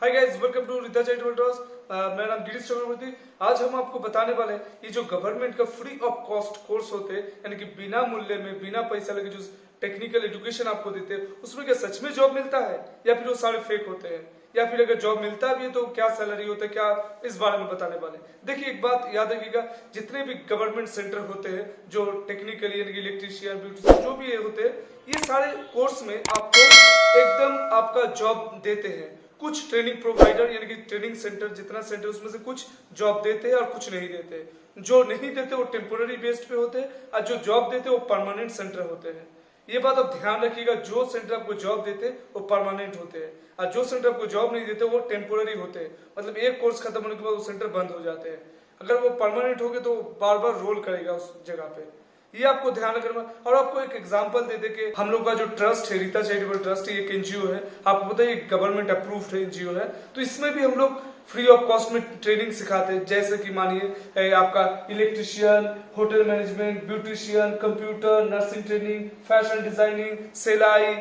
Hi guys, welcome to Rita charitable trust. मेरा नाम गिरीश चक्रवर्ती। आज हम आपको बताने वाले हैं ये जो गवर्नमेंट का फ्री ऑफ कॉस्ट कोर्स होते हैं, यानी कि बिना मूल्य में बिना पैसा लगे जो टेक्निकल एजुकेशन आपको देते हैं, उसमें क्या सच में जॉब मिलता है या फिर वो सारे फेक होते हैं, या फिर अगर जॉब मिलता भी है तो क्या सैलरी होता है, क्या इस बारे में बताने वाले हैं। देखिए, एक बात याद रखिएगा, जितने भी गवर्नमेंट सेंटर होते हैं जो टेक्निकल यानी कि इलेक्ट्रीशियन, ब्यूटिशियन जो भी होते हैं, ये सारे कोर्स में आपको एकदम आपका जॉब देते हैं। कुछ ट्रेनिंग प्रोवाइडर यानी कि ट्रेनिंग सेंटर, जितना सेंटर उसमें से कुछ जॉब देते हैं और कुछ नहीं देते। जो नहीं देते वो टेम्पोररी बेस्ड पे होते हैं और जो जॉब देते हैं वो परमानेंट सेंटर होते हैं। ये बात आप ध्यान रखिएगा, जो सेंटर आपको जॉब देते हैं वो परमानेंट होते हैं और जो सेंटर आपको जॉब नहीं देते वो टेम्पोररी होते हैं। मतलब एक कोर्स खत्म होने के बाद वो सेंटर बंद हो जाते हैं। अगर वो परमानेंट हो गए तो बार बार रोल करेगा उस जगह पे, ये आपको ध्यान रखना। और आपको एक एग्जांपल दे दे के, हम लोग का जो ट्रस्ट है रीता चैरिटेबल ट्रस्ट, एक एनजीओ है, आपको पता है गवर्नमेंट अप्रूव्ड एनजीओ है, तो इसमें भी हम लोग फ्री ऑफ कॉस्ट में ट्रेनिंग सिखाते हैं। जैसे कि मानिए आपका electrician, hotel management, beautician, computer, nursing training, fashion designing, सिलाई,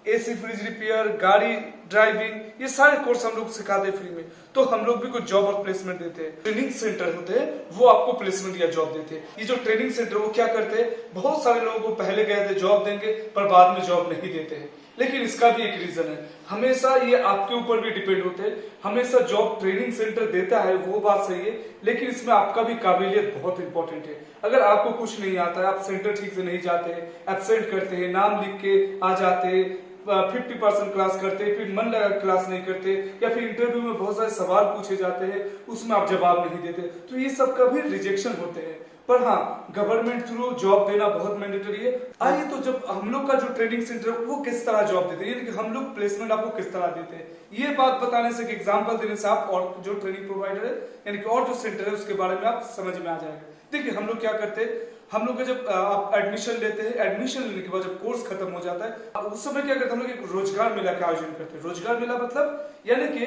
एसी फ्रिज रिपेयर, गाड़ी ड्राइविंग, ये सारे कोर्स हम लोग सिखाते हैं फ्री में। तो हम लोग भी कुछ जॉब और प्लेसमेंट देते हैं। ट्रेनिंग सेंटर होते हैं वो आपको प्लेसमेंट या जॉब देते हैं। ये जो ट्रेनिंग सेंटर वो क्या करते हैं, बहुत सारे लोगों को पहले कहते हैं जॉब देंगे पर बाद में जॉब नहीं देते हैं। लेकिन इसका भी एक रीजन है, हमेशा ये आपके ऊपर भी डिपेंड होते हैं। हमेशा जॉब ट्रेनिंग सेंटर देता है वो बात सही है, लेकिन इसमें आपका भी काबिलियत बहुत इंपॉर्टेंट है। अगर आपको कुछ नहीं आता है, आप सेंटर ठीक से नहीं जाते, एब्सेंट करते हैं, नाम लिख के आ जाते हैं, 50% क्लास करते, फिर मन लगा क्लास नहीं करते, या फिर इंटरव्यू में बहुत सारे सवाल पूछे जाते हैं उसमें आप जवाब नहीं देते, तो ये सब का भी रिजेक्शन होते हैं। पर हाँ, गवर्नमेंट थ्रू जॉब देना बहुत मैंडेटरी है। आइए तो जब हम लोग का जो ट्रेनिंग सेंटर है वो किस तरह जॉब देते हैं, यानी कि हम लोग प्लेसमेंट आपको किस तरह देते हैं, ये बात बताने से, एग्जाम्पल देने से आप और जो ट्रेनिंग प्रोवाइडर है यानी कि और जो सेंटर है उसके बारे में आप समझ में आ जाएगा। देखिए, हम लोग क्या करते हैं, हम लोग जब आप एडमिशन लेते हैं, एडमिशन लेने के बाद जब कोर्स खत्म हो जाता है उस समय क्या करते हैं, हम लोग एक रोजगार मेला का आयोजन करते हैं। रोजगार मेला मतलब यानी कि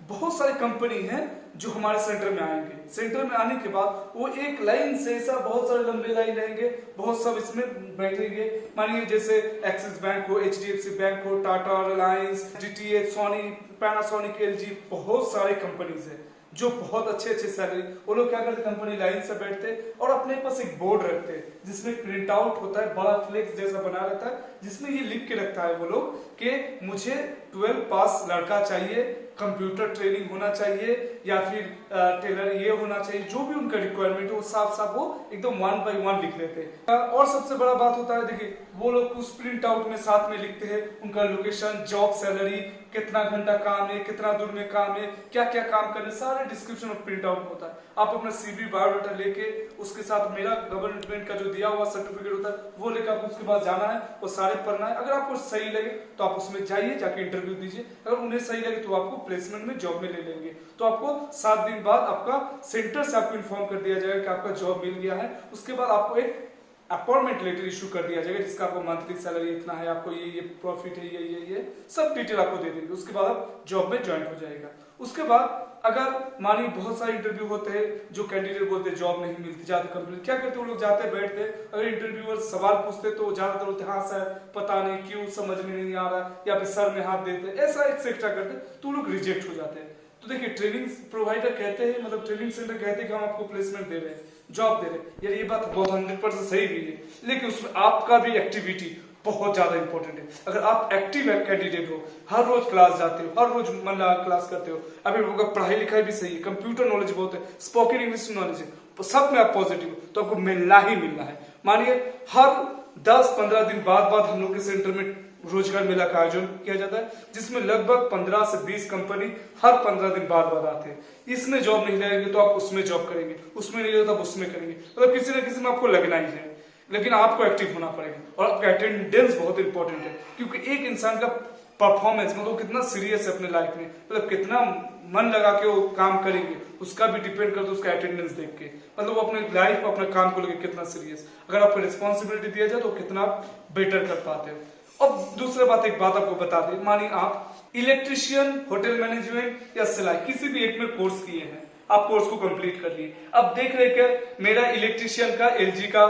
बहुत सारी कंपनी हैं जो हमारे सेंटर में आएंगे। सेंटर में आने के बाद वो एक लाइन से ऐसा बहुत सारे लंबे लाइन रहेंगे, बहुत सब इसमें बैठेंगे। मानिए जैसे एक्सिस बैंक हो, एचडीएफसी बैंक हो, Tata, Reliance, DTH, Sony, Panasonic, LG, बहुत सारे कंपनीज है जो बहुत अच्छे अच्छे सैलरी। वो लोग क्या करते, कंपनी लाइन से बैठते और अपने पास एक बोर्ड रखते हैं जिसमें प्रिंट आउट होता है, बड़ा फ्लेक्स जैसा बना रहता है, जिसमें ये लिख के रखता है वो लोग कि मुझे 12 पास लड़का चाहिए, कंप्यूटर ट्रेनिंग होना चाहिए, या फिर टेलर ये होना चाहिए, जो भी उनका रिक्वायरमेंट है वो साफ साफ वो एकदम 1 by 1 लिख लेते हैं। और सबसे बड़ा बात होता है, देखिए वो लोग उस प्रिंट आउट में साथ में लिखते हैं उनका लोकेशन, जॉब, सैलरी, कितना घंटा काम है, कितना दूर में काम है, क्या क्या काम करने, सारे डिस्क्रिप्शन और प्रिंट आउट होता है। आप अपना सीवी, बायोडाटा लेके उसके साथ मेरा गवर्नमेंट का जो दिया हुआ सर्टिफिकेट होता है वो लेकर आपको उसके बाद जाना है, वो सारे पढ़ना है। अगर आपको सही लगे तो आप उसमें जाइए, जाके इंटरव्यू दीजिए। अगर उन्हें सही लगे तो आपको प्लेसमेंट में जॉब में ले लेंगे। तो आपको 7 दिन बाद आपका सेंटर से आपको इन्फॉर्म कर दिया जाएगा कि आपका जॉब मिल गया है। उसके बाद आपको एक अपॉइंटमेंट लेटर इशू कर दिया जाएगा जिसका आपको मंथली सैलरी इतना है, आपको ये प्रॉफिट है, ये सब डिटेल आपको दे देंगे। उसके बाद आप जॉब में ज्वाइन हो जाएगा। उसके बाद अगर मानिए बहुत सारे इंटरव्यू होते हैं, जो कैंडिडेट बोलते हैं जॉब नहीं मिलती, जाते कंपनी, क्या करते हैं वो लोग, जाते बैठते, अगर इंटरव्यूअर सवाल पूछते तो ज्यादातर बोलते हाँ सर पता नहीं, क्यों समझ में नहीं आ रहा, या फिर सर में हाथ देते, ऐसा एक्सेट्रा करते, तो लोग रिजेक्ट हो जाते हैं। तो देखिए, ट्रेनिंग प्रोवाइडर कहते हैं, मतलब ट्रेनिंग सेंटर कहते हैं कि हम आपको प्लेसमेंट दे रहे हैं, जॉब दे रहे हैं, यार ये बात बहुत 100% सही भी है, लेकिन उसमें आपका भी एक्टिविटी बहुत ज्यादा इंपॉर्टेंट है। अगर आप एक्टिव कैंडिडेट हो, हर रोज क्लास जाते हो, हर रोज मन लगा क्लास करते हो, अभी पढ़ाई लिखाई भी सही है, कंप्यूटर नॉलेज बहुत है, स्पोकन इंग्लिश नॉलेज है, सब में आप पॉजिटिव हो, तो आपको मिलना ही मिलना है। मानिए हर 10-15 दिन बाद हम लोग के सेंटर में रोजगार मेला का आयोजन किया जाता है, जिसमें लगभग 15 से 20 कंपनी हर 15 दिन बाद आते हैं। इसमें जॉब नहीं लगेगी तो आप उसमें जॉब करेंगे, उसमें नहीं लगेगा तो आप उसमें करेंगे, मतलब किसी न किसी में आपको लगना ही है। लेकिन आपको एक्टिव होना पड़ेगा और आपका अटेंडेंस बहुत इंपॉर्टेंट है, क्योंकि एक इंसान का परफॉर्मेंस, मतलब कितना सीरियस है अपने लाइफ में, मतलब कितना मन लगा के वो काम करेंगे, उसका भी डिपेंड करता है उसका अटेंडेंस देख के, मतलब वो अपने लाइफ, अपने काम को लेकर कितना सीरियस, अगर आपको रिस्पॉन्सिबिलिटी दिया जाए तो कितना बेटर कर पाते हो। अब दूसरा बात, एक बात आपको बता दें, मानिए आप इलेक्ट्रिशियन, होटल मैनेजमेंट या सिलाई किसी भी एक में कोर्स किए हैं, आप कोर्स को कंप्लीट कर लिए, अब देख रहे कि मेरा इलेक्ट्रिशियन का, एलजी का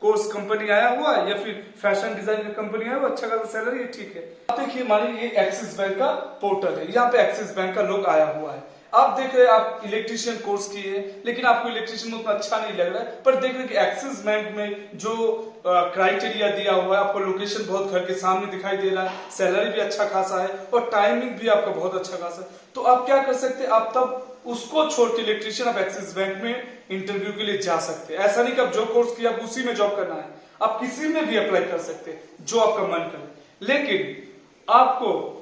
कोर्स कंपनी आया हुआ है या फिर फैशन डिजाइन का कंपनी आया हुआ, अच्छा खासा सैलरी है, ठीक है। आप देखिए मानिए ये एक्सिस बैंक का पोर्टल है, यहाँ पे एक्सिस बैंक का लोग आया हुआ है। आप देख रहे हैं आप इलेक्ट्रिशियन कोर्स किए लेकिन आपको इलेक्ट्रिशियन में उतना अच्छा नहीं लग रहा है, पर देख रहे हैं कि एक्सिस बैंक में जो क्राइटेरिया दिया हुआ है, आपको लोकेशन बहुत घर के सामने दिखाई दे रहा है, सैलरी भी अच्छा खासा है और टाइमिंग भी आपका बहुत अच्छा खासा है, तो आप क्या कर सकते हैं, आप तब उसको छोड़ के इलेक्ट्रिशियन आप एक्सिस बैंक में इंटरव्यू के लिए जा सकते हैं। ऐसा नहीं कि आप जो कोर्स किया आप उसी में जॉब करना है, आप किसी में भी अप्लाई कर सकते हैं जो आपका मन करे, लेकिन आपको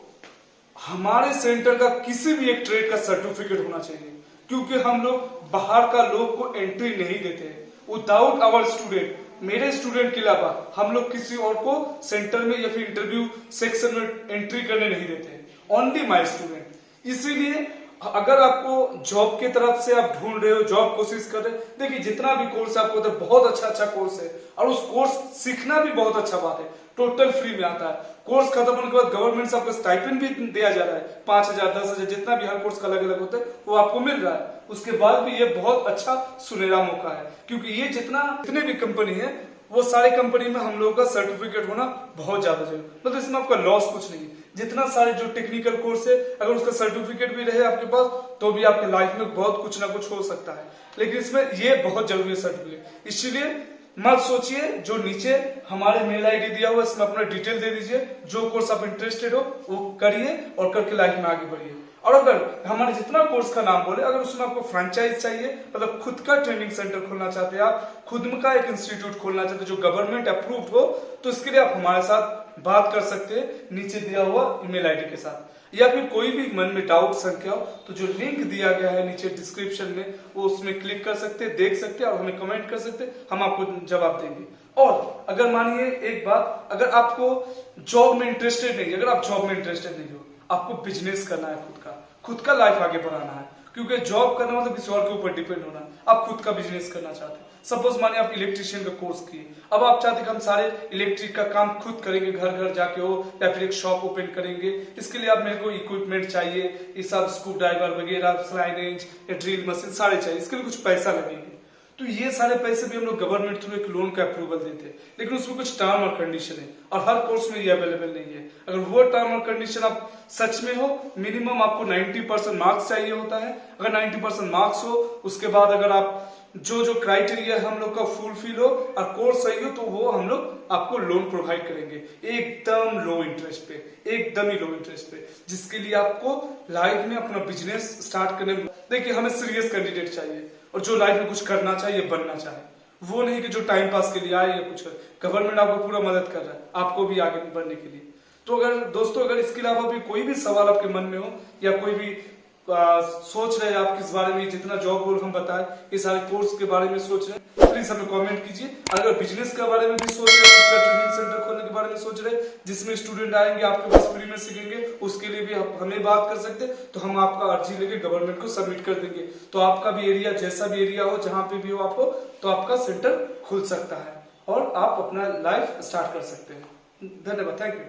हमारे सेंटर का किसी भी एक ट्रेड का सर्टिफिकेट होना चाहिए, क्योंकि हम लोग बाहर का लोग को एंट्री नहीं देते हैं। विदाउट आवर स्टूडेंट, मेरे स्टूडेंट के अलावा हम लोग किसी और को सेंटर में या फिर इंटरव्यू सेक्शन में एंट्री करने नहीं देते हैं, ओनली माय स्टूडेंट। इसीलिए अगर आपको जॉब की तरफ से आप ढूंढ रहे हो, जॉब कोशिश कर रहे हो, देखिए जितना भी कोर्स आपको होता है बहुत अच्छा अच्छा कोर्स है और उस कोर्स सीखना भी बहुत अच्छा बात है, टोटल फ्री में आता है। कोर्स खत्म होने के बाद गवर्नमेंट से आपको स्टाइपेंड भी दिया जा रहा है, 5,000 10,000 जितना भी हर कोर्स का अलग अलग होता है वो आपको मिल रहा है। उसके बाद भी ये बहुत अच्छा सुनहरा मौका है, क्योंकि ये जितने भी कंपनी है वो सारे कंपनी में हम लोगों का सर्टिफिकेट होना बहुत ज्यादा जरूरी, मतलब इसमें आपका लॉस कुछ नहीं है। जितना सारे जो टेक्निकल कोर्स है अगर उसका सर्टिफिकेट भी रहे आपके पास तो भी आपके लाइफ में बहुत कुछ ना कुछ हो सकता है, लेकिन इसमें ये बहुत जरूरी है सर्टिफिकेट। इसलिए मत सोचिए, जो नीचे हमारे मेल आईडी दिया हुआ है इसमें अपना डिटेल दे दीजिए, जो कोर्स आप इंटरेस्टेड हो वो करिए और करके लाइफ में आगे बढ़िए। और अगर हमारे जितना कोर्स का नाम बोले, अगर उसमें आपको फ्रेंचाइज चाहिए, मतलब खुद का ट्रेनिंग सेंटर खोलना चाहते हैं, आप खुद का एक इंस्टीट्यूट खोलना चाहते हैं जो गवर्नमेंट अप्रूव्ड हो, तो इसके लिए आप हमारे साथ बात कर सकते हैं नीचे दिया हुआ ईमेल आईडी के साथ, या फिर कोई भी मन में डाउट संख्या हो तो जो लिंक दिया गया है नीचे डिस्क्रिप्शन में वो उसमें क्लिक कर सकते हैं, देख सकते हैं और हमें कमेंट कर सकते हैं, हम आपको जवाब देंगे। और अगर मानिए एक बात, अगर आपको जॉब में इंटरेस्टेड नहीं, अगर आप जॉब में इंटरेस्टेड नहीं हो, आपको बिजनेस करना है, खुद का लाइफ आगे बढ़ाना है, क्योंकि जॉब करना मतलब किसी और के ऊपर डिपेंड होना, आप खुद का बिजनेस करना चाहते हैं। सपोज मानिए आप इलेक्ट्रिशियन का कोर्स किए, अब आप चाहते हैं कि हम सारे इलेक्ट्रिक का काम खुद करेंगे, घर घर जाके हो या फिर एक शॉप ओपन करेंगे, इसके लिए आप मेरे को इक्विपमेंट चाहिए, ये सब स्क्रू ड्राइवर वगैरह, स्लाइड रेंज या ड्रिल मशीन सारे चाहिए, इसके लिए कुछ पैसा लगेंगे। तो ये सारे पैसे भी हम लोग गवर्नमेंट थ्रू एक लोन का अप्रूवल देते हैं, लेकिन उसमें कुछ टर्म और कंडीशन है और हर कोर्स में ये अवेलेबल नहीं है। अगर वो टर्म और कंडीशन आप सच में हो, मिनिमम आपको 90% मार्क्स चाहिए होता है। अगर 90% मार्क्स हो, उसके बाद अगर आप जो क्राइटेरिया हम लोग का फुलफिल हो और कोर्स सही हो, तो वो हम लोग आपको लोन प्रोवाइड करेंगे एकदम लो इंटरेस्ट पे, एकदम ही लो इंटरेस्ट पे, जिसके लिए आपको लाइफ में अपना बिजनेस स्टार्ट करने में, देखिए हमें सीरियस कैंडिडेट चाहिए और जो लाइफ में कुछ करना चाहिए, बनना चाहे, वो नहीं कि जो टाइम पास के लिए आए या कुछ। गवर्नमेंट आपको पूरा मदद कर रहा है आपको भी आगे बढ़ने के लिए। तो अगर दोस्तों, अगर इसके अलावा भी कोई भी सवाल आपके मन में हो या कोई भी सोच रहे हैं आप किस बारे में, जितना जॉब रोल हम बताए, ये सारे कोर्स के बारे में सोच रहे हैं, प्लीज हमें कमेंट कीजिए। अगर बिजनेस के बारे में भी सोच रहे हैं, ट्रेनिंग सेंटर खोलने के बारे में सोच रहे हैं जिसमें स्टूडेंट आएंगे आपके पास फ्री में सीखेंगे, उसके लिए भी हमें बात कर सकते हैं, तो हम आपका अर्जी लेके गवर्नमेंट को सबमिट कर देंगे। तो आपका भी एरिया, जैसा भी एरिया हो, जहां पे भी हो आपको, तो आपका सेंटर खुल सकता है और आप अपना लाइफ स्टार्ट कर सकते हैं। धन्यवाद, थैंक यू।